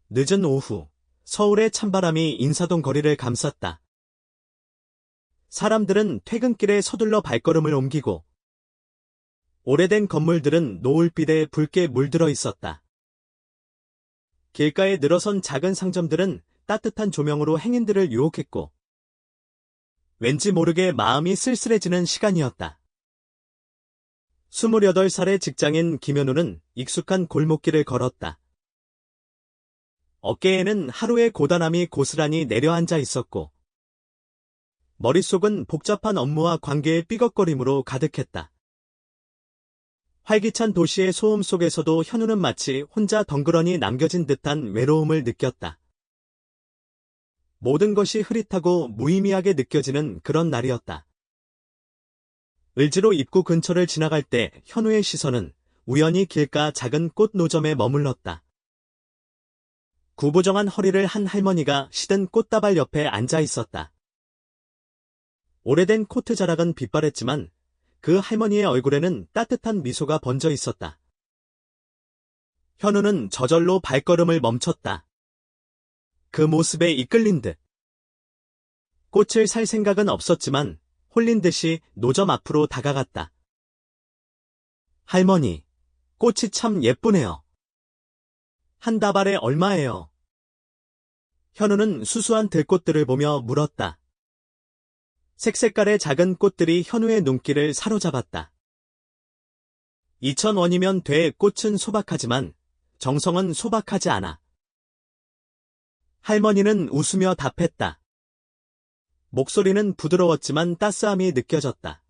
늦은 오후, 서울의 찬바람이 인사동 거리를 감쌌다. 사람들은 퇴근길에 서둘러 발걸음을 옮기고 오래된 건물들은 노을빛에 붉게 물들어 있었다. 길가에 늘어선 작은 상점들은 따뜻한 조명으로 행인들을 유혹했고 왠지 모르게 마음이 쓸쓸해지는 시간이었다. 28살의 직장인 김현우는 익숙한 골목길을 걸었다. 어깨에는 하루의 고단함이 고스란히 내려앉아 있었고 머릿속은 복잡한 업무와 관계의 삐걱거림으로 가득했다. 활기찬 도시의 소음 속에서도 현우는 마치 혼자 덩그러니 남겨진 듯한 외로움을 느꼈다. 모든 것이 흐릿하고 무의미하게 느껴지는 그런 날이었다. 을지로 입구 근처를 지나갈 때 현우의 시선은 우연히 길가 작은 꽃 노점에 머물렀다. 구부정한 허리를 한 할머니가 시든 꽃다발 옆에 앉아 있었다. 오래된 코트 자락은 빛바랬지만 그 할머니의 얼굴에는 따뜻한 미소가 번져 있었다. 현우는 저절로 발걸음을 멈췄다. 그 모습에 이끌린 듯. 꽃을 살 생각은 없었지만 홀린 듯이 노점 앞으로 다가갔다. 할머니, 꽃이 참 예쁘네요. 한 다발에 얼마예요? 현우는 수수한 들꽃들을 보며 물었다. 색색깔의 작은 꽃들이 현우의 눈길을 사로잡았다. 2,000원이면 돼. 꽃은 소박하지만 정성은 소박하지 않아. 할머니는 웃으며 답했다. 목소리는 부드러웠지만 따스함이 느껴졌다.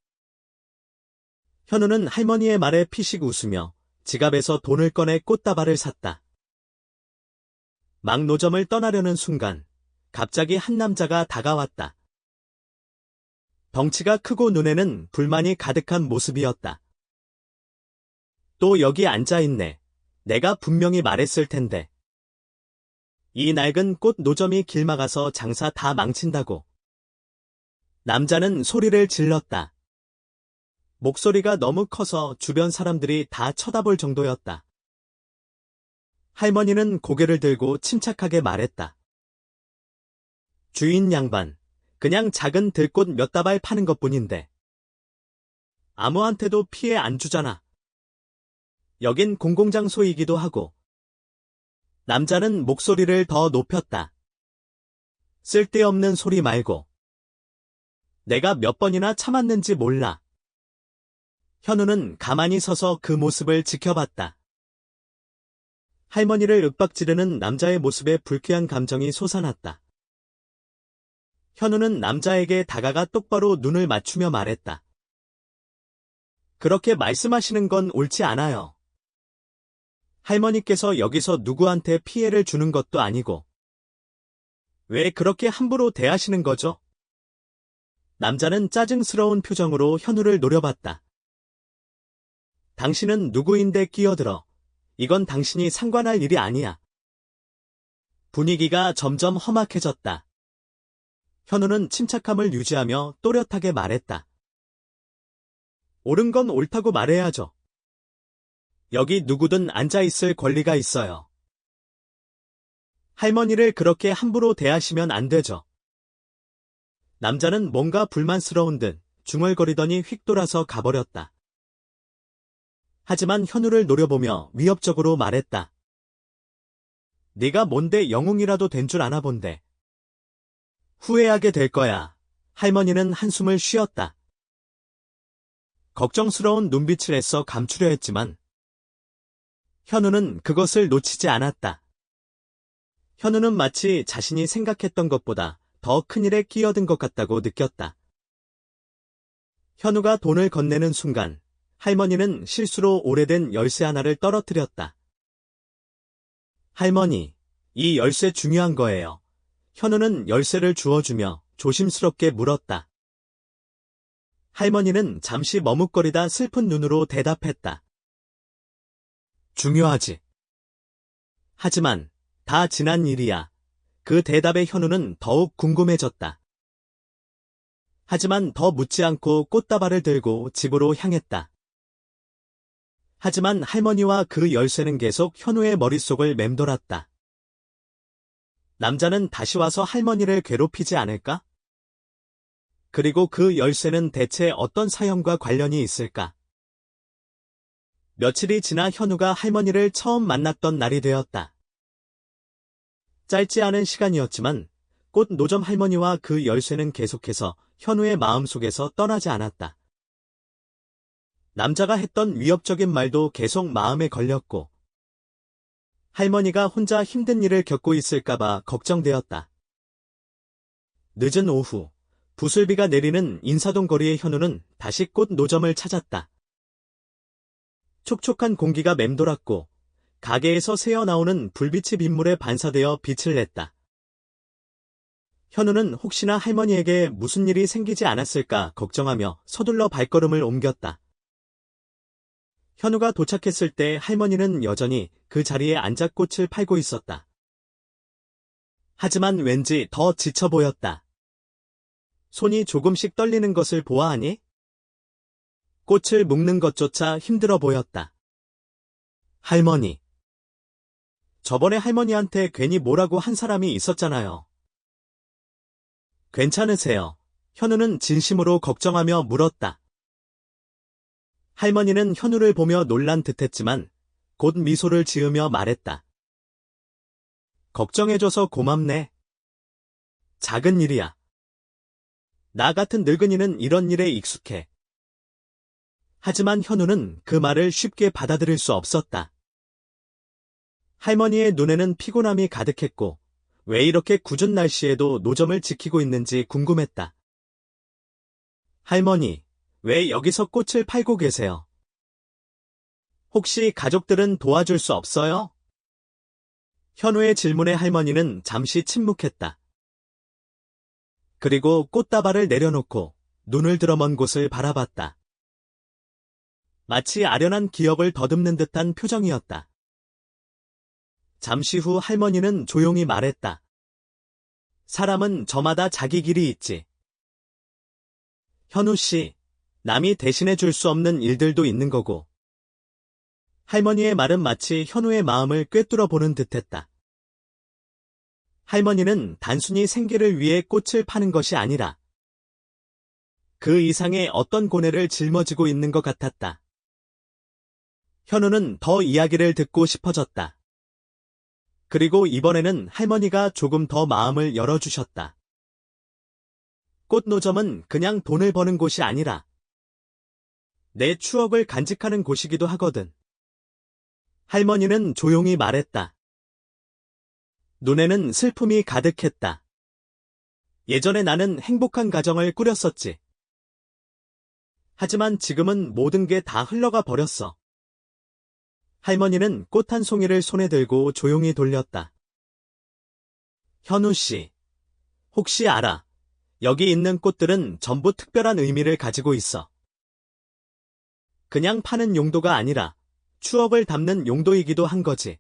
현우는 할머니의 말에 피식 웃으며 지갑에서 돈을 꺼내 꽃다발을 샀다. 막 노점을 떠나려는 순간 갑자기 한 남자가 다가왔다. 덩치가 크고 눈에는 불만이 가득한 모습이었다. 또 여기 앉아있네. 내가 분명히 말했을 텐데. 이 낡은 꽃 노점이 길 막아서 장사 다 망친다고. 남자는 소리를 질렀다. 목소리가 너무 커서 주변 사람들이 다 쳐다볼 정도였다. 할머니는 고개를 들고 침착하게 말했다. 주인 양반, 그냥 작은 들꽃 몇 다발 파는 것뿐인데. 아무한테도 피해 안 주잖아. 여긴 공공장소이기도 하고. 남자는 목소리를 더 높였다. 쓸데없는 소리 말고. 내가 몇 번이나 참았는지 몰라. 현우는 가만히 서서 그 모습을 지켜봤다. 할머니를 윽박지르는 남자의 모습에 불쾌한 감정이 솟아났다. 현우는 남자에게 다가가 똑바로 눈을 맞추며 말했다. 그렇게 말씀하시는 건 옳지 않아요. 할머니께서 여기서 누구한테 피해를 주는 것도 아니고. 왜 그렇게 함부로 대하시는 거죠? 남자는 짜증스러운 표정으로 현우를 노려봤다. 당신은 누구인데 끼어들어. 이건 당신이 상관할 일이 아니야. 분위기가 점점 험악해졌다. 현우는 침착함을 유지하며 또렷하게 말했다. 옳은 건 옳다고 말해야죠. 여기 누구든 앉아있을 권리가 있어요. 할머니를 그렇게 함부로 대하시면 안 되죠. 남자는 뭔가 불만스러운 듯 중얼거리더니 휙 돌아서 가버렸다. 하지만 현우를 노려보며 위협적으로 말했다. 네가 뭔데 영웅이라도 된 줄 아나 본데. 후회하게 될 거야. 할머니는 한숨을 쉬었다. 걱정스러운 눈빛을 애써 감추려 했지만 현우는 그것을 놓치지 않았다. 현우는 마치 자신이 생각했던 것보다 더 큰일에 끼어든 것 같다고 느꼈다. 현우가 돈을 건네는 순간 할머니는 실수로 오래된 열쇠 하나를 떨어뜨렸다. 할머니, 이 열쇠 중요한 거예요. 현우는 열쇠를 주워주며 조심스럽게 물었다. 할머니는 잠시 머뭇거리다 슬픈 눈으로 대답했다. 중요하지. 하지만 다 지난 일이야. 그 대답에 현우는 더욱 궁금해졌다. 하지만 더 묻지 않고 꽃다발을 들고 집으로 향했다. 하지만 할머니와 그 열쇠는 계속 현우의 머릿속을 맴돌았다. 남자는 다시 와서 할머니를 괴롭히지 않을까? 그리고 그 열쇠는 대체 어떤 사연과 관련이 있을까? 며칠이 지나 현우가 할머니를 처음 만났던 날이 되었다. 짧지 않은 시간이었지만 꽃 노점 할머니와 그 열쇠는 계속해서 현우의 마음속에서 떠나지 않았다. 남자가 했던 위협적인 말도 계속 마음에 걸렸고 할머니가 혼자 힘든 일을 겪고 있을까봐 걱정되었다. 늦은 오후 부슬비가 내리는 인사동 거리의 현우는 다시 꽃 노점을 찾았다. 촉촉한 공기가 맴돌았고 가게에서 새어나오는 불빛이 빗물에 반사되어 빛을 냈다. 현우는 혹시나 할머니에게 무슨 일이 생기지 않았을까 걱정하며 서둘러 발걸음을 옮겼다. 현우가 도착했을 때 할머니는 여전히 그 자리에 앉아 꽃을 팔고 있었다. 하지만 왠지 더 지쳐 보였다. 손이 조금씩 떨리는 것을 보아하니 꽃을 묶는 것조차 힘들어 보였다. 할머니. 저번에 할머니한테 괜히 뭐라고 한 사람이 있었잖아요. 괜찮으세요? 현우는 진심으로 걱정하며 물었다. 할머니는 현우를 보며 놀란 듯했지만 곧 미소를 지으며 말했다. 걱정해줘서 고맙네. 작은 일이야. 나 같은 늙은이는 이런 일에 익숙해. 하지만 현우는 그 말을 쉽게 받아들일 수 없었다. 할머니의 눈에는 피곤함이 가득했고 왜 이렇게 궂은 날씨에도 노점을 지키고 있는지 궁금했다. 할머니, 왜 여기서 꽃을 팔고 계세요? 혹시 가족들은 도와줄 수 없어요? 현우의 질문에 할머니는 잠시 침묵했다. 그리고 꽃다발을 내려놓고 눈을 들어 먼 곳을 바라봤다. 마치 아련한 기억을 더듬는 듯한 표정이었다. 잠시 후 할머니는 조용히 말했다. 사람은 저마다 자기 길이 있지. 현우 씨, 남이 대신해 줄 수 없는 일들도 있는 거고. 할머니의 말은 마치 현우의 마음을 꿰뚫어 보는 듯했다. 할머니는 단순히 생계를 위해 꽃을 파는 것이 아니라 그 이상의 어떤 고뇌를 짊어지고 있는 것 같았다. 현우는 더 이야기를 듣고 싶어졌다. 그리고 이번에는 할머니가 조금 더 마음을 열어주셨다. 꽃노점은 그냥 돈을 버는 곳이 아니라 내 추억을 간직하는 곳이기도 하거든. 할머니는 조용히 말했다. 눈에는 슬픔이 가득했다. 예전에 나는 행복한 가정을 꾸렸었지. 하지만 지금은 모든 게 다 흘러가 버렸어. 할머니는 꽃 한 송이를 손에 들고 조용히 돌렸다. 현우 씨, 혹시 알아? 여기 있는 꽃들은 전부 특별한 의미를 가지고 있어. 그냥 파는 용도가 아니라 추억을 담는 용도이기도 한 거지.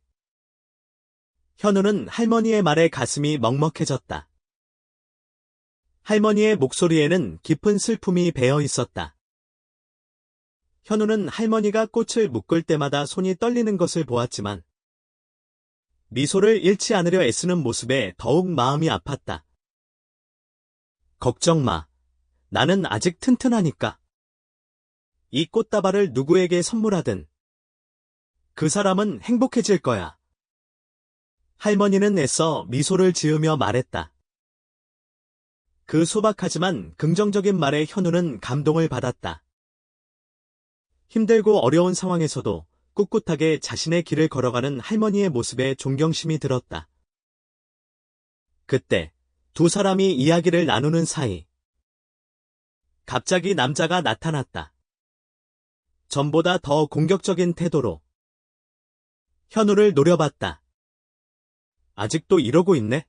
현우는 할머니의 말에 가슴이 먹먹해졌다. 할머니의 목소리에는 깊은 슬픔이 배어 있었다. 현우는 할머니가 꽃을 묶을 때마다 손이 떨리는 것을 보았지만 미소를 잃지 않으려 애쓰는 모습에 더욱 마음이 아팠다. 걱정 마. 나는 아직 튼튼하니까. 이 꽃다발을 누구에게 선물하든 그 사람은 행복해질 거야. 할머니는 애써 미소를 지으며 말했다. 그 소박하지만 긍정적인 말에 현우는 감동을 받았다. 힘들고 어려운 상황에서도 꿋꿋하게 자신의 길을 걸어가는 할머니의 모습에 존경심이 들었다. 그때 두 사람이 이야기를 나누는 사이 갑자기 남자가 나타났다. 전보다 더 공격적인 태도로 현우를 노려봤다. 아직도 이러고 있네?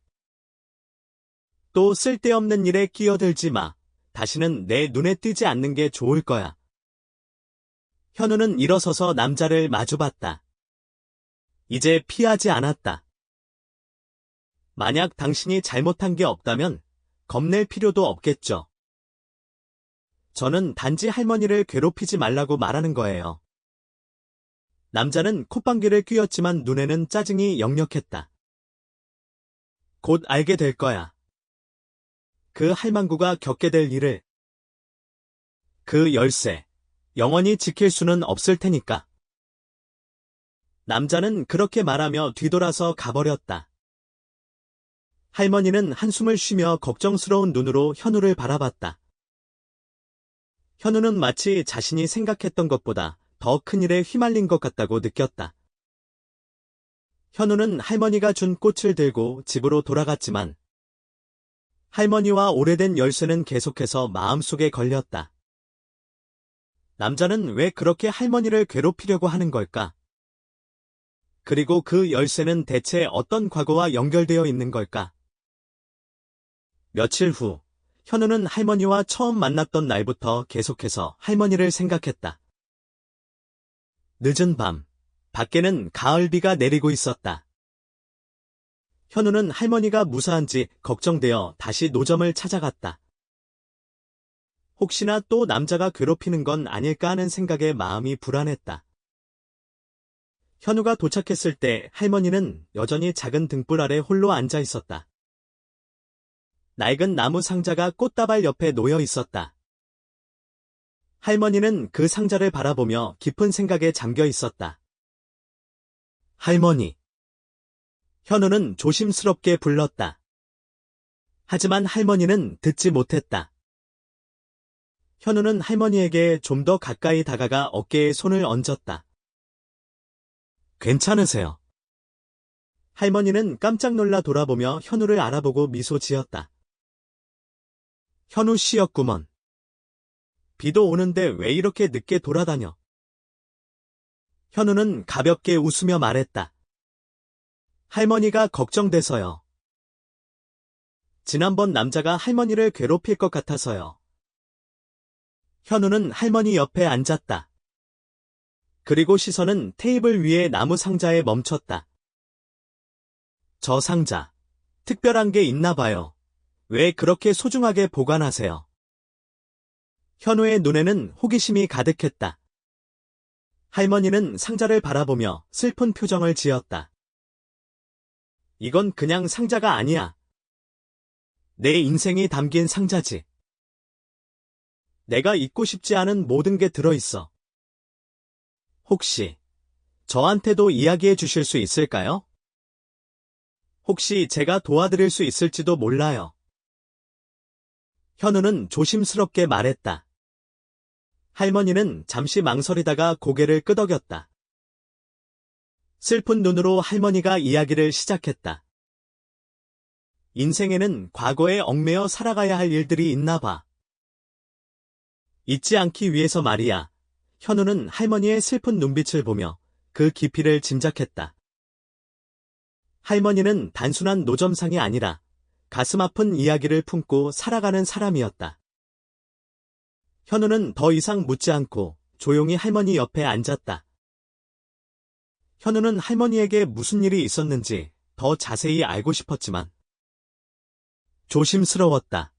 또 쓸데없는 일에 끼어들지 마. 다시는 내 눈에 띄지 않는 게 좋을 거야. 현우는 일어서서 남자를 마주봤다. 이제 피하지 않았다. 만약 당신이 잘못한 게 없다면 겁낼 필요도 없겠죠. 저는 단지 할머니를 괴롭히지 말라고 말하는 거예요. 남자는 콧방귀를 뀌었지만 눈에는 짜증이 역력했다. 곧 알게 될 거야. 그 할망구가 겪게 될 일을. 그 열쇠, 영원히 지킬 수는 없을 테니까. 남자는 그렇게 말하며 뒤돌아서 가버렸다. 할머니는 한숨을 쉬며 걱정스러운 눈으로 현우를 바라봤다. 현우는 마치 자신이 생각했던 것보다 더 큰일에 휘말린 것 같다고 느꼈다. 현우는 할머니가 준 꽃을 들고 집으로 돌아갔지만 할머니와 오래된 열쇠는 계속해서 마음속에 걸렸다. 남자는 왜 그렇게 할머니를 괴롭히려고 하는 걸까? 그리고 그 열쇠는 대체 어떤 과거와 연결되어 있는 걸까? 며칠 후, 현우는 할머니와 처음 만났던 날부터 계속해서 할머니를 생각했다. 늦은 밤, 밖에는 가을비가 내리고 있었다. 현우는 할머니가 무사한지 걱정되어 다시 노점을 찾아갔다. 혹시나 또 남자가 괴롭히는 건 아닐까 하는 생각에 마음이 불안했다. 현우가 도착했을 때 할머니는 여전히 작은 등불 아래 홀로 앉아 있었다. 낡은 나무 상자가 꽃다발 옆에 놓여 있었다. 할머니는 그 상자를 바라보며 깊은 생각에 잠겨 있었다. 할머니. 현우는 조심스럽게 불렀다. 하지만 할머니는 듣지 못했다. 현우는 할머니에게 좀 더 가까이 다가가 어깨에 손을 얹었다. 괜찮으세요? 할머니는 깜짝 놀라 돌아보며 현우를 알아보고 미소 지었다. 현우 씨였구먼. 비도 오는데 왜 이렇게 늦게 돌아다녀? 현우는 가볍게 웃으며 말했다. 할머니가 걱정돼서요. 지난번 남자가 할머니를 괴롭힐 것 같아서요. 현우는 할머니 옆에 앉았다. 그리고 시선은 테이블 위의 나무 상자에 멈췄다. 저 상자, 특별한 게 있나 봐요. 왜 그렇게 소중하게 보관하세요? 현우의 눈에는 호기심이 가득했다. 할머니는 상자를 바라보며 슬픈 표정을 지었다. 이건 그냥 상자가 아니야. 내 인생이 담긴 상자지. 내가 잊고 싶지 않은 모든 게 들어있어. 혹시 저한테도 이야기해 주실 수 있을까요? 혹시 제가 도와드릴 수 있을지도 몰라요. 현우는 조심스럽게 말했다. 할머니는 잠시 망설이다가 고개를 끄덕였다. 슬픈 눈으로 할머니가 이야기를 시작했다. 인생에는 과거에 얽매여 살아가야 할 일들이 있나 봐. 잊지 않기 위해서 말이야. 현우는 할머니의 슬픈 눈빛을 보며 그 깊이를 짐작했다. 할머니는 단순한 노점상이 아니라 가슴 아픈 이야기를 품고 살아가는 사람이었다. 현우는 더 이상 묻지 않고 조용히 할머니 옆에 앉았다. 현우는 할머니에게 무슨 일이 있었는지 더 자세히 알고 싶었지만 조심스러웠다.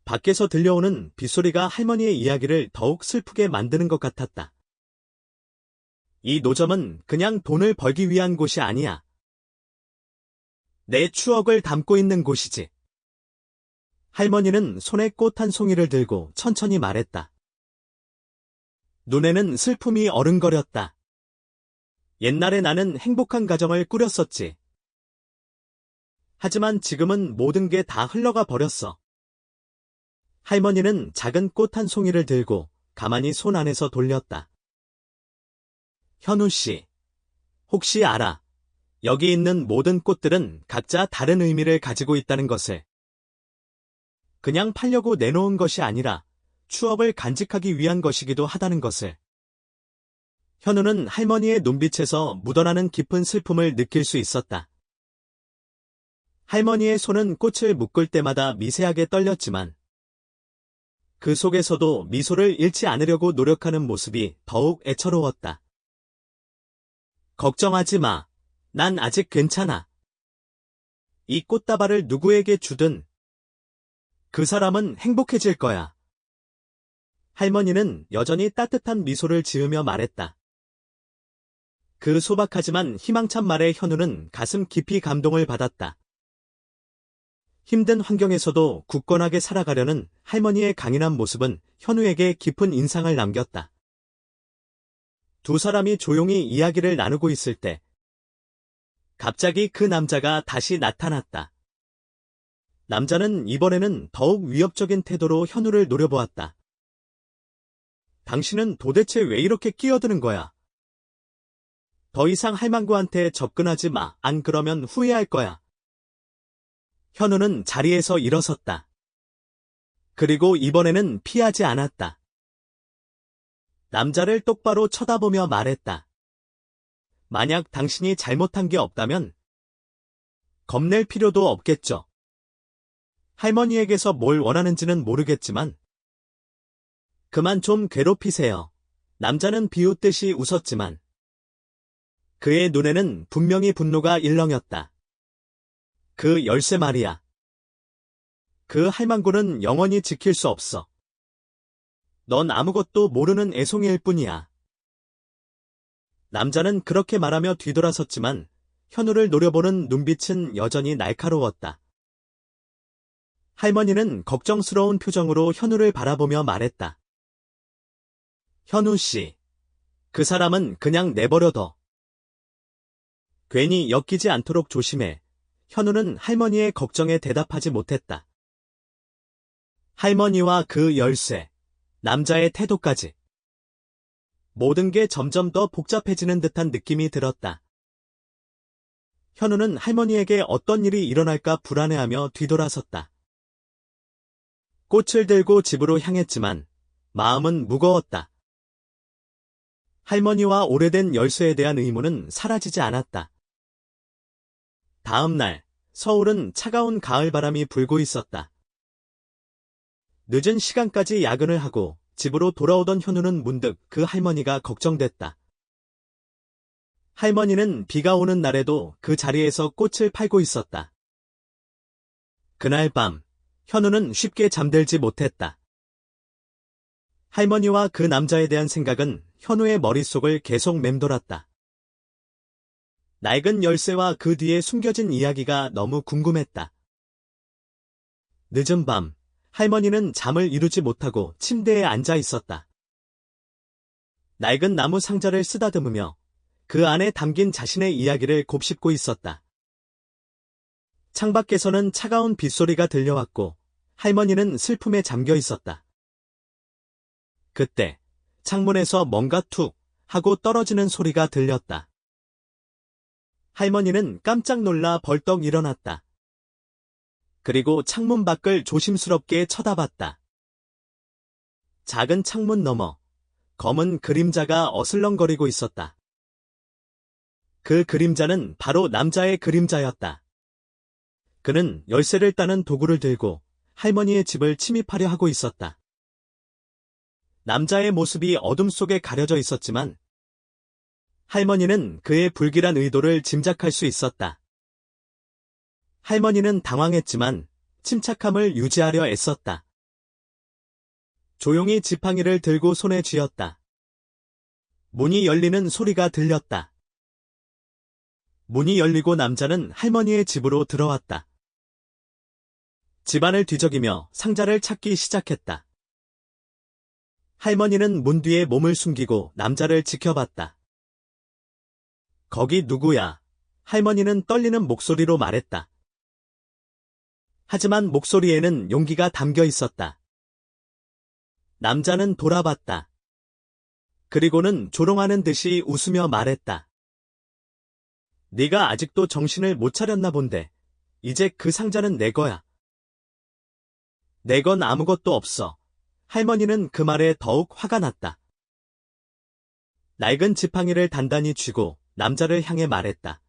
밖에서 들려오는 빗소리가 할머니의 이야기를 더욱 슬프게 만드는 것 같았다. 이 노점은 그냥 돈을 벌기 위한 곳이 아니야. 내 추억을 담고 있는 곳이지. 할머니는 손에 꽃 한 송이를 들고 천천히 말했다. 눈에는 슬픔이 어른거렸다. 옛날에 나는 행복한 가정을 꾸렸었지. 하지만 지금은 모든 게 다 흘러가 버렸어. 할머니는 작은 꽃 한 송이를 들고 가만히 손 안에서 돌렸다. 현우 씨, 혹시 알아? 여기 있는 모든 꽃들은 각자 다른 의미를 가지고 있다는 것을. 그냥 팔려고 내놓은 것이 아니라 추억을 간직하기 위한 것이기도 하다는 것을. 현우는 할머니의 눈빛에서 묻어나는 깊은 슬픔을 느낄 수 있었다. 할머니의 손은 꽃을 묶을 때마다 미세하게 떨렸지만 그 속에서도 미소를 잃지 않으려고 노력하는 모습이 더욱 애처로웠다. 걱정하지 마. 난 아직 괜찮아. 이 꽃다발을 누구에게 주든 그 사람은 행복해질 거야. 할머니는 여전히 따뜻한 미소를 지으며 말했다. 그 소박하지만 희망찬 말에 현우는 가슴 깊이 감동을 받았다. 힘든 환경에서도 굳건하게 살아가려는 할머니의 강인한 모습은 현우에게 깊은 인상을 남겼다. 두 사람이 조용히 이야기를 나누고 있을 때 갑자기 그 남자가 다시 나타났다. 남자는 이번에는 더욱 위협적인 태도로 현우를 노려보았다. 당신은 도대체 왜 이렇게 끼어드는 거야? 더 이상 할망구한테 접근하지 마. 안 그러면 후회할 거야. 현우는 자리에서 일어섰다. 그리고 이번에는 피하지 않았다. 남자를 똑바로 쳐다보며 말했다. 만약 당신이 잘못한 게 없다면 겁낼 필요도 없겠죠. 할머니에게서 뭘 원하는지는 모르겠지만 그만 좀 괴롭히세요. 남자는 비웃듯이 웃었지만 그의 눈에는 분명히 분노가 일렁였다. 그 열쇠 말이야. 그 할망구는 영원히 지킬 수 없어. 넌 아무것도 모르는 애송이일 뿐이야. 남자는 그렇게 말하며 뒤돌아섰지만 현우를 노려보는 눈빛은 여전히 날카로웠다. 할머니는 걱정스러운 표정으로 현우를 바라보며 말했다. 현우 씨, 그 사람은 그냥 내버려둬. 괜히 엮이지 않도록 조심해. 현우는 할머니의 걱정에 대답하지 못했다. 할머니와 그 열쇠, 남자의 태도까지. 모든 게 점점 더 복잡해지는 듯한 느낌이 들었다. 현우는 할머니에게 어떤 일이 일어날까 불안해하며 뒤돌아섰다. 꽃을 들고 집으로 향했지만 마음은 무거웠다. 할머니와 오래된 열쇠에 대한 의문은 사라지지 않았다. 다음 날, 서울은 차가운 가을바람이 불고 있었다. 늦은 시간까지 야근을 하고 집으로 돌아오던 현우는 문득 그 할머니가 걱정됐다. 할머니는 비가 오는 날에도 그 자리에서 꽃을 팔고 있었다. 그날 밤, 현우는 쉽게 잠들지 못했다. 할머니와 그 남자에 대한 생각은 현우의 머릿속을 계속 맴돌았다. 낡은 열쇠와 그 뒤에 숨겨진 이야기가 너무 궁금했다. 늦은 밤, 할머니는 잠을 이루지 못하고 침대에 앉아 있었다. 낡은 나무 상자를 쓰다듬으며 그 안에 담긴 자신의 이야기를 곱씹고 있었다. 창밖에서는 차가운 빗소리가 들려왔고 할머니는 슬픔에 잠겨 있었다. 그때 창문에서 뭔가 툭 하고 떨어지는 소리가 들렸다. 할머니는 깜짝 놀라 벌떡 일어났다. 그리고 창문 밖을 조심스럽게 쳐다봤다. 작은 창문 너머 검은 그림자가 어슬렁거리고 있었다. 그 그림자는 바로 남자의 그림자였다. 그는 열쇠를 따는 도구를 들고 할머니의 집을 침입하려 하고 있었다. 남자의 모습이 어둠 속에 가려져 있었지만 할머니는 그의 불길한 의도를 짐작할 수 있었다. 할머니는 당황했지만 침착함을 유지하려 애썼다. 조용히 지팡이를 들고 손에 쥐었다. 문이 열리는 소리가 들렸다. 문이 열리고 남자는 할머니의 집으로 들어왔다. 집안을 뒤적이며 상자를 찾기 시작했다. 할머니는 문 뒤에 몸을 숨기고 남자를 지켜봤다. 거기 누구야? 할머니는 떨리는 목소리로 말했다. 하지만 목소리에는 용기가 담겨 있었다. 남자는 돌아봤다. 그리고는 조롱하는 듯이 웃으며 말했다. 네가 아직도 정신을 못 차렸나 본데 이제 그 상자는 내 거야. 내 건 아무것도 없어. 할머니는 그 말에 더욱 화가 났다. 낡은 지팡이를 단단히 쥐고 남자를 향해 말했다.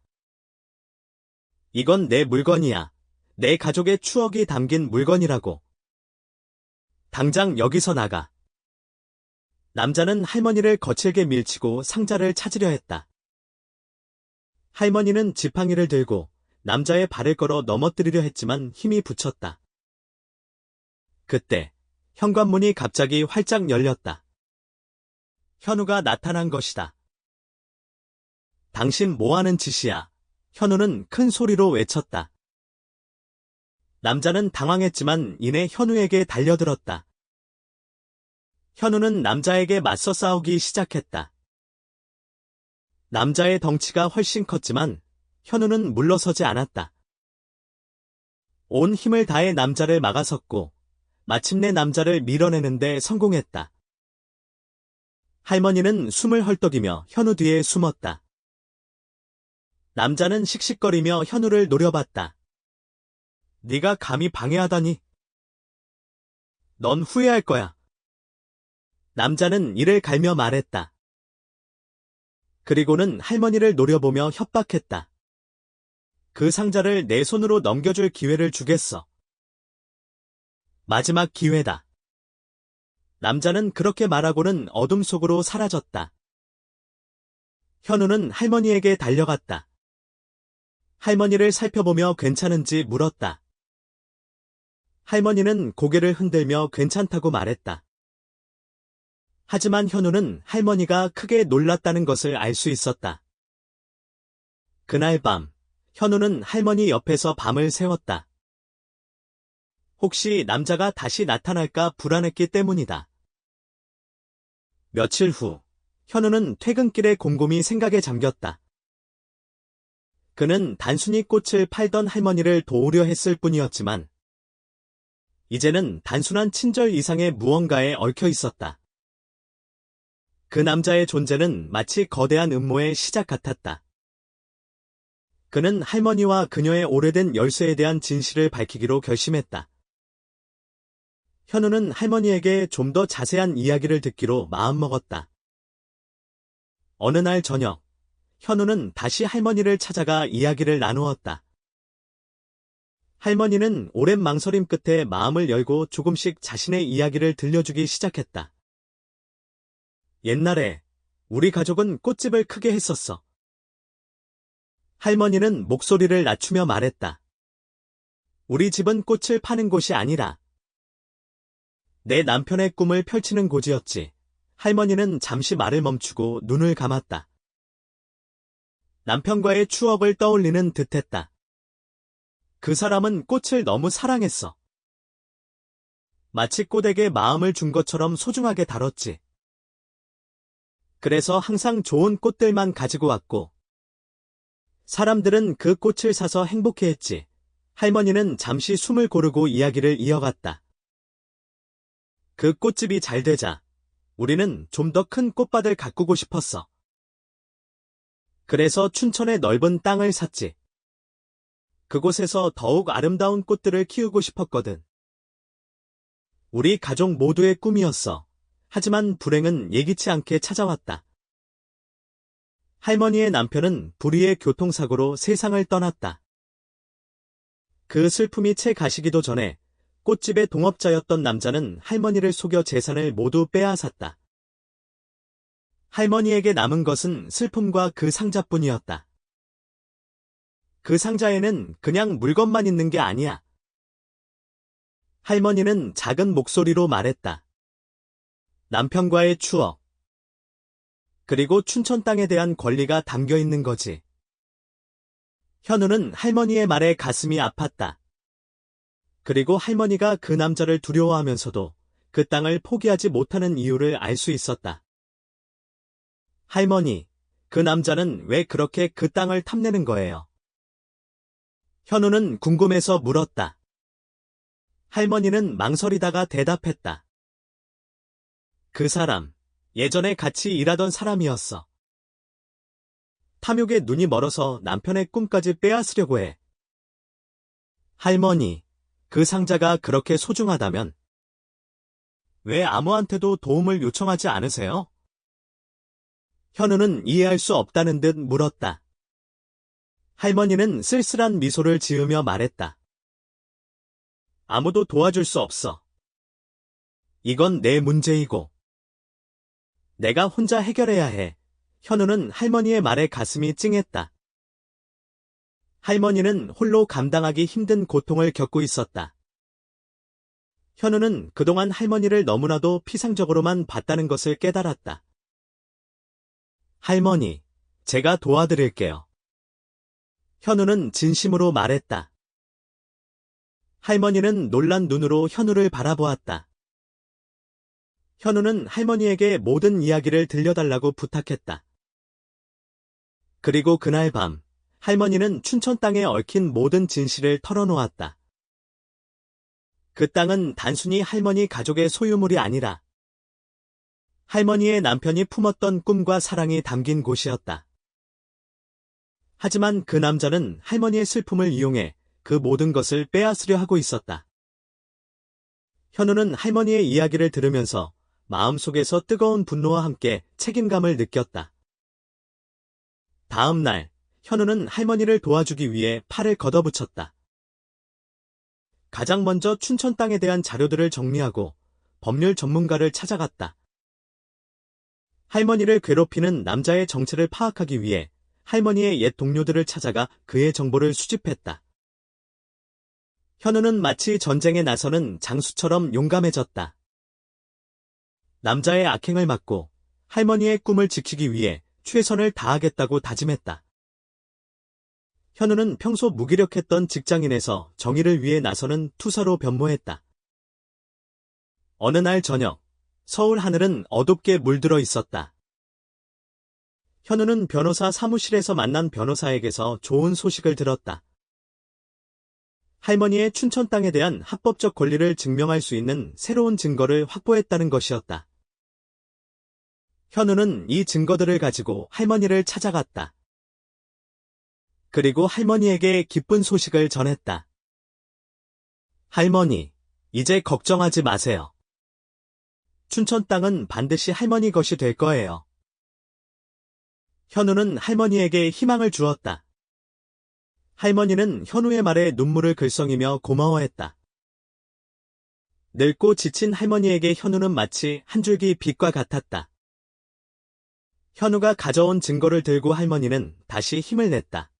이건 내 물건이야. 내 가족의 추억이 담긴 물건이라고. 당장 여기서 나가. 남자는 할머니를 거칠게 밀치고 상자를 찾으려 했다. 할머니는 지팡이를 들고 남자의 발을 걸어 넘어뜨리려 했지만 힘이 붙였다. 그때 현관문이 갑자기 활짝 열렸다. 현우가 나타난 것이다. 당신 뭐하는 짓이야? 현우는 큰 소리로 외쳤다. 남자는 당황했지만 이내 현우에게 달려들었다. 현우는 남자에게 맞서 싸우기 시작했다. 남자의 덩치가 훨씬 컸지만 현우는 물러서지 않았다. 온 힘을 다해 남자를 막아섰고 마침내 남자를 밀어내는데 성공했다. 할머니는 숨을 헐떡이며 현우 뒤에 숨었다. 남자는 씩씩거리며 현우를 노려봤다. 네가 감히 방해하다니. 넌 후회할 거야. 남자는 이를 갈며 말했다. 그리고는 할머니를 노려보며 협박했다. 그 상자를 내 손으로 넘겨줄 기회를 주겠어. 마지막 기회다. 남자는 그렇게 말하고는 어둠 속으로 사라졌다. 현우는 할머니에게 달려갔다. 할머니를 살펴보며 괜찮은지 물었다. 할머니는 고개를 흔들며 괜찮다고 말했다. 하지만 현우는 할머니가 크게 놀랐다는 것을 알 수 있었다. 그날 밤, 현우는 할머니 옆에서 밤을 새웠다. 혹시 남자가 다시 나타날까 불안했기 때문이다. 며칠 후, 현우는 퇴근길에 곰곰이 생각에 잠겼다. 그는 단순히 꽃을 팔던 할머니를 도우려 했을 뿐이었지만, 이제는 단순한 친절 이상의 무언가에 얽혀 있었다. 그 남자의 존재는 마치 거대한 음모의 시작 같았다. 그는 할머니와 그녀의 오래된 열쇠에 대한 진실을 밝히기로 결심했다. 현우는 할머니에게 좀 더 자세한 이야기를 듣기로 마음먹었다. 어느 날 저녁, 현우는 다시 할머니를 찾아가 이야기를 나누었다. 할머니는 오랜 망설임 끝에 마음을 열고 조금씩 자신의 이야기를 들려주기 시작했다. 옛날에 우리 가족은 꽃집을 크게 했었어. 할머니는 목소리를 낮추며 말했다. 우리 집은 꽃을 파는 곳이 아니라 내 남편의 꿈을 펼치는 곳이었지. 할머니는 잠시 말을 멈추고 눈을 감았다. 남편과의 추억을 떠올리는 듯했다. 그 사람은 꽃을 너무 사랑했어. 마치 꽃에게 마음을 준 것처럼 소중하게 다뤘지. 그래서 항상 좋은 꽃들만 가지고 왔고, 사람들은 그 꽃을 사서 행복해했지. 할머니는 잠시 숨을 고르고 이야기를 이어갔다. 그 꽃집이 잘 되자 우리는 좀 더 큰 꽃밭을 가꾸고 싶었어. 그래서 춘천에 넓은 땅을 샀지. 그곳에서 더욱 아름다운 꽃들을 키우고 싶었거든. 우리 가족 모두의 꿈이었어. 하지만 불행은 예기치 않게 찾아왔다. 할머니의 남편은 불의의 교통사고로 세상을 떠났다. 그 슬픔이 채 가시기도 전에 꽃집의 동업자였던 남자는 할머니를 속여 재산을 모두 빼앗았다. 할머니에게 남은 것은 슬픔과 그 상자뿐이었다. 그 상자에는 그냥 물건만 있는 게 아니야. 할머니는 작은 목소리로 말했다. 남편과의 추억, 그리고 춘천 땅에 대한 권리가 담겨 있는 거지. 현우는 할머니의 말에 가슴이 아팠다. 그리고 할머니가 그 남자를 두려워하면서도 그 땅을 포기하지 못하는 이유를 알 수 있었다. 할머니, 그 남자는 왜 그렇게 그 땅을 탐내는 거예요? 현우는 궁금해서 물었다. 할머니는 망설이다가 대답했다. 그 사람, 예전에 같이 일하던 사람이었어. 탐욕에 눈이 멀어서 남편의 꿈까지 빼앗으려고 해. 할머니, 그 상자가 그렇게 소중하다면 왜 아무한테도 도움을 요청하지 않으세요? 현우는 이해할 수 없다는 듯 물었다. 할머니는 쓸쓸한 미소를 지으며 말했다. 아무도 도와줄 수 없어. 이건 내 문제이고 내가 혼자 해결해야 해. 현우는 할머니의 말에 가슴이 찡했다. 할머니는 홀로 감당하기 힘든 고통을 겪고 있었다. 현우는 그동안 할머니를 너무나도 피상적으로만 봤다는 것을 깨달았다. 할머니, 제가 도와드릴게요. 현우는 진심으로 말했다. 할머니는 놀란 눈으로 현우를 바라보았다. 현우는 할머니에게 모든 이야기를 들려달라고 부탁했다. 그리고 그날 밤, 할머니는 춘천 땅에 얽힌 모든 진실을 털어놓았다. 그 땅은 단순히 할머니 가족의 소유물이 아니라 할머니의 남편이 품었던 꿈과 사랑이 담긴 곳이었다. 하지만 그 남자는 할머니의 슬픔을 이용해 그 모든 것을 빼앗으려 하고 있었다. 현우는 할머니의 이야기를 들으면서 마음속에서 뜨거운 분노와 함께 책임감을 느꼈다. 다음 날, 현우는 할머니를 도와주기 위해 팔을 걷어붙였다. 가장 먼저 춘천 땅에 대한 자료들을 정리하고 법률 전문가를 찾아갔다. 할머니를 괴롭히는 남자의 정체를 파악하기 위해 할머니의 옛 동료들을 찾아가 그의 정보를 수집했다. 현우는 마치 전쟁에 나서는 장수처럼 용감해졌다. 남자의 악행을 막고 할머니의 꿈을 지키기 위해 최선을 다하겠다고 다짐했다. 현우는 평소 무기력했던 직장인에서 정의를 위해 나서는 투사로 변모했다. 어느 날 저녁, 서울 하늘은 어둡게 물들어 있었다. 현우는 변호사 사무실에서 만난 변호사에게서 좋은 소식을 들었다. 할머니의 춘천 땅에 대한 합법적 권리를 증명할 수 있는 새로운 증거를 확보했다는 것이었다. 현우는 이 증거들을 가지고 할머니를 찾아갔다. 그리고 할머니에게 기쁜 소식을 전했다. 할머니, 이제 걱정하지 마세요. 춘천 땅은 반드시 할머니 것이 될 거예요. 현우는 할머니에게 희망을 주었다. 할머니는 현우의 말에 눈물을 글썽이며 고마워했다. 늙고 지친 할머니에게 현우는 마치 한 줄기 빛과 같았다. 현우가 가져온 증거를 들고 할머니는 다시 힘을 냈다.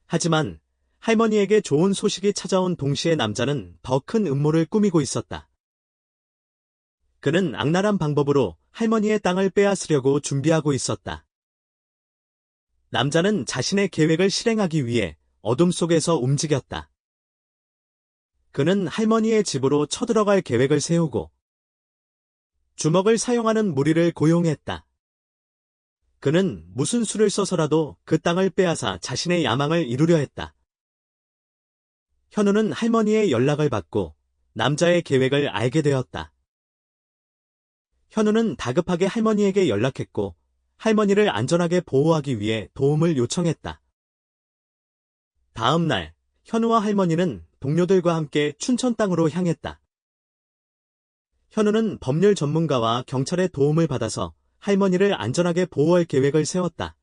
하지만 할머니에게 좋은 소식이 찾아온 동시에 남자는 더 큰 음모를 꾸미고 있었다. 그는 악랄한 방법으로 할머니의 땅을 빼앗으려고 준비하고 있었다. 남자는 자신의 계획을 실행하기 위해 어둠 속에서 움직였다. 그는 할머니의 집으로 쳐들어갈 계획을 세우고 주먹을 사용하는 무리를 고용했다. 그는 무슨 수를 써서라도 그 땅을 빼앗아 자신의 야망을 이루려 했다. 현우는 할머니의 연락을 받고 남자의 계획을 알게 되었다. 현우는 다급하게 할머니에게 연락했고 할머니를 안전하게 보호하기 위해 도움을 요청했다. 다음 날, 현우와 할머니는 동료들과 함께 춘천 땅으로 향했다. 현우는 법률 전문가와 경찰의 도움을 받아서 할머니를 안전하게 보호할 계획을 세웠다.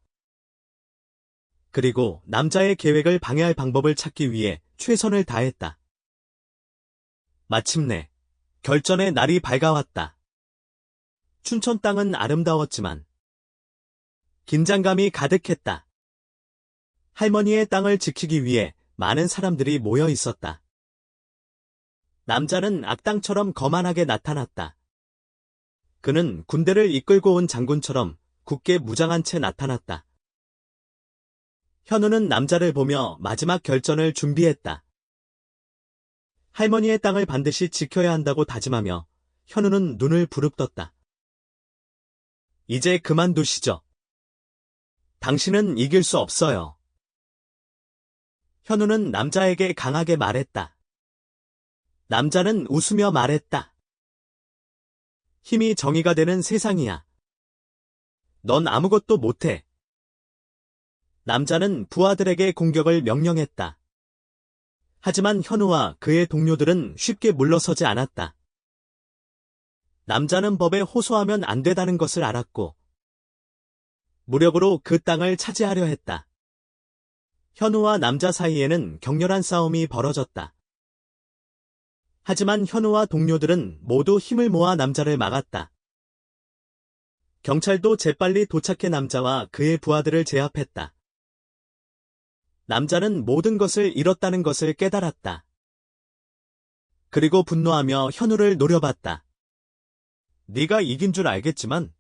그리고 남자의 계획을 방해할 방법을 찾기 위해 최선을 다했다. 마침내 결전의 날이 밝아왔다. 춘천 땅은 아름다웠지만 긴장감이 가득했다. 할머니의 땅을 지키기 위해 많은 사람들이 모여 있었다. 남자는 악당처럼 거만하게 나타났다. 그는 군대를 이끌고 온 장군처럼 굳게 무장한 채 나타났다. 현우는 남자를 보며 마지막 결전을 준비했다. 할머니의 땅을 반드시 지켜야 한다고 다짐하며 현우는 눈을 부릅떴다. 이제 그만두시죠. 당신은 이길 수 없어요. 현우는 남자에게 강하게 말했다. 남자는 웃으며 말했다. 힘이 정의가 되는 세상이야. 넌 아무것도 못해. 남자는 부하들에게 공격을 명령했다. 하지만 현우와 그의 동료들은 쉽게 물러서지 않았다. 남자는 법에 호소하면 안 되다는 것을 알았고 무력으로 그 땅을 차지하려 했다. 현우와 남자 사이에는 격렬한 싸움이 벌어졌다. 하지만 현우와 동료들은 모두 힘을 모아 남자를 막았다. 경찰도 재빨리 도착해 남자와 그의 부하들을 제압했다. 남자는 모든 것을 잃었다는 것을 깨달았다. 그리고 분노하며 현우를 노려봤다. 네가 이긴 줄 알겠지만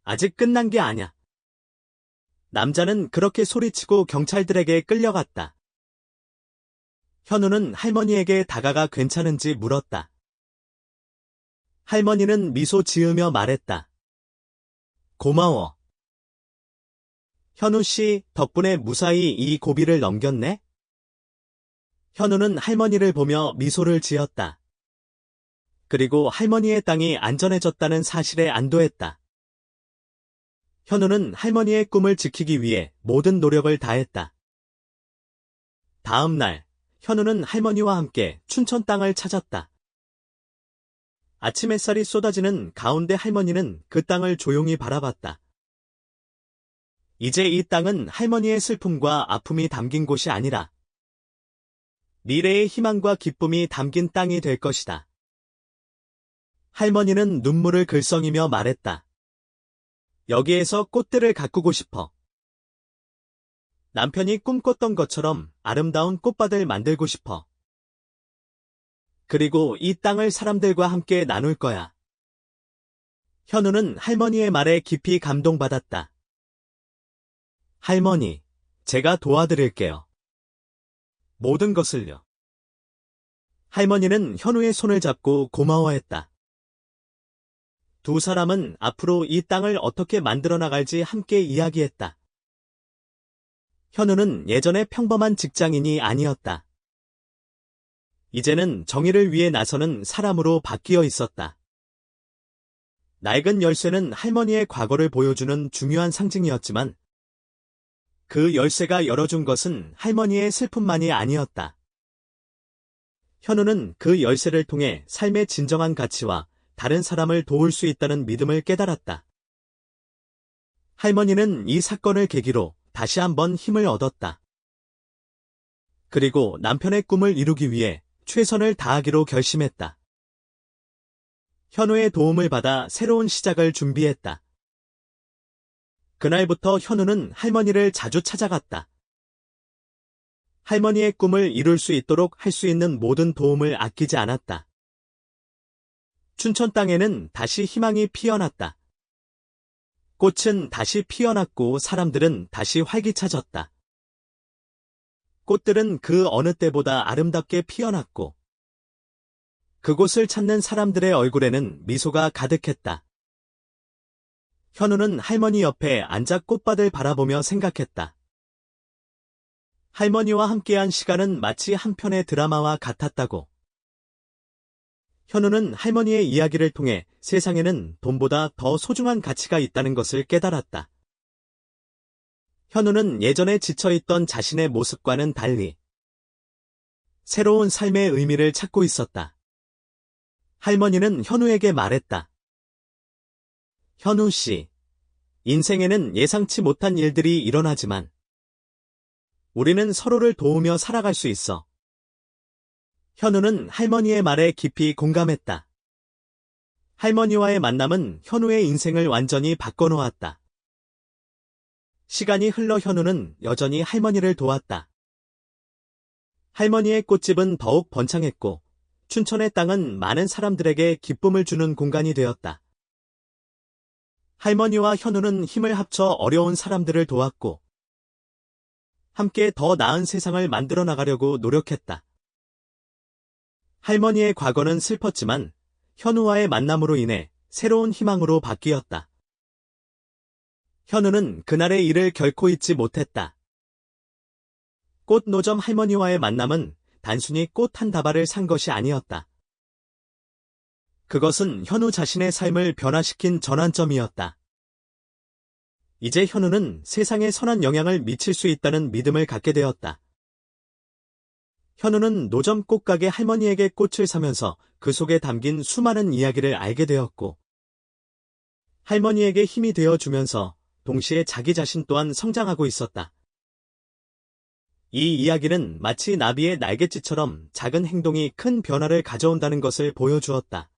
아직 끝난 게 아냐. 남자는 그렇게 소리치고 경찰들에게 끌려갔다. 현우는 할머니에게 다가가 괜찮은지 물었다. 할머니는 미소 지으며 말했다. 고마워. 현우 씨 덕분에 무사히 이 고비를 넘겼네? 현우는 할머니를 보며 미소를 지었다. 그리고 할머니의 땅이 안전해졌다는 사실에 안도했다. 현우는 할머니의 꿈을 지키기 위해 모든 노력을 다했다. 다음 날, 현우는 할머니와 함께 춘천 땅을 찾았다. 아침 햇살이 쏟아지는 가운데 할머니는 그 땅을 조용히 바라봤다. 이제 이 땅은 할머니의 슬픔과 아픔이 담긴 곳이 아니라 미래의 희망과 기쁨이 담긴 땅이 될 것이다. 할머니는 눈물을 글썽이며 말했다. 여기에서 꽃들을 가꾸고 싶어. 남편이 꿈꿨던 것처럼 아름다운 꽃밭을 만들고 싶어. 그리고 이 땅을 사람들과 함께 나눌 거야. 현우는 할머니의 말에 깊이 감동받았다. 할머니, 제가 도와드릴게요. 모든 것을요. 할머니는 현우의 손을 잡고 고마워했다. 두 사람은 앞으로 이 땅을 어떻게 만들어 나갈지 함께 이야기했다. 현우는 예전에 평범한 직장인이 아니었다. 이제는 정의를 위해 나서는 사람으로 바뀌어 있었다. 낡은 열쇠는 할머니의 과거를 보여주는 중요한 상징이었지만 그 열쇠가 열어준 것은 할머니의 슬픔만이 아니었다. 현우는 그 열쇠를 통해 삶의 진정한 가치와 다른 사람을 도울 수 있다는 믿음을 깨달았다. 할머니는 이 사건을 계기로 다시 한번 힘을 얻었다. 그리고 남편의 꿈을 이루기 위해 최선을 다하기로 결심했다. 현우의 도움을 받아 새로운 시작을 준비했다. 그날부터 현우는 할머니를 자주 찾아갔다. 할머니의 꿈을 이룰 수 있도록 할 수 있는 모든 도움을 아끼지 않았다. 춘천 땅에는 다시 희망이 피어났다. 꽃은 다시 피어났고 사람들은 다시 활기차졌다. 꽃들은 그 어느 때보다 아름답게 피어났고 그곳을 찾는 사람들의 얼굴에는 미소가 가득했다. 현우는 할머니 옆에 앉아 꽃밭을 바라보며 생각했다. 할머니와 함께한 시간은 마치 한 편의 드라마와 같았다고. 현우는 할머니의 이야기를 통해 세상에는 돈보다 더 소중한 가치가 있다는 것을 깨달았다. 현우는 예전에 지쳐있던 자신의 모습과는 달리 새로운 삶의 의미를 찾고 있었다. 할머니는 현우에게 말했다. 현우 씨, 인생에는 예상치 못한 일들이 일어나지만 우리는 서로를 도우며 살아갈 수 있어. 현우는 할머니의 말에 깊이 공감했다. 할머니와의 만남은 현우의 인생을 완전히 바꿔놓았다. 시간이 흘러 현우는 여전히 할머니를 도왔다. 할머니의 꽃집은 더욱 번창했고 춘천의 땅은 많은 사람들에게 기쁨을 주는 공간이 되었다. 할머니와 현우는 힘을 합쳐 어려운 사람들을 도왔고 함께 더 나은 세상을 만들어 나가려고 노력했다. 할머니의 과거는 슬펐지만 현우와의 만남으로 인해 새로운 희망으로 바뀌었다. 현우는 그날의 일을 결코 잊지 못했다. 꽃 노점 할머니와의 만남은 단순히 꽃 한 다발을 산 것이 아니었다. 그것은 현우 자신의 삶을 변화시킨 전환점이었다. 이제 현우는 세상에 선한 영향을 미칠 수 있다는 믿음을 갖게 되었다. 현우는 노점 꽃가게 할머니에게 꽃을 사면서 그 속에 담긴 수많은 이야기를 알게 되었고 할머니에게 힘이 되어주면서 동시에 자기 자신 또한 성장하고 있었다. 이 이야기는 마치 나비의 날갯짓처럼 작은 행동이 큰 변화를 가져온다는 것을 보여주었다.